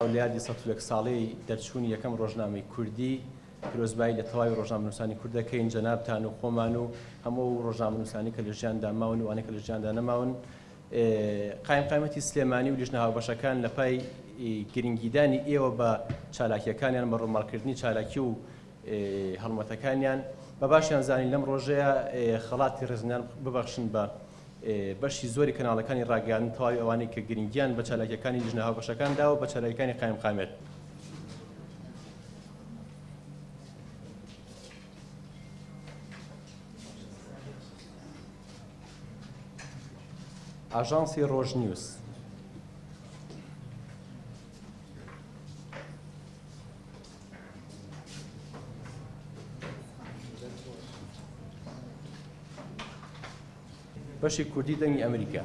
ئەولیادی 100 ساڵەی دەرچوونی یەکەم ڕۆژنامەی کوردی پیرۆزبایی لە تەواوی ڕۆژنامەنووسانی کوردەکەین جەنابتان و خۆمان و هەموو ڕۆژنامەنووسانی کە لە ژیاندا ماون و ئەوانەی کە لە ژیاندا نەماون قایمقامەتی سلێمانی و لیژنە هاوبەشەکان لە پای گرنگیدانی ئێوە بە چالاکیەکانیان بە ڕووماڵکردنی چالاکی و هەڵمەتەکانیان بە باشیان زانین لەم ڕۆژەیە خەڵاتی ڕێزنیان ببەخشن بە بەشی زۆری کەناڵەکانی ڕاگەیاندن تەواوی ئەوانەی کە گرنگیان بە چالاکیەکانی لیژنە هاوبەشەکاندا و بە چالاکیەکانی قایمقامێت. ئاژانسی ڕۆژنیوس بەشی کوردی دەنگی ئەمریکا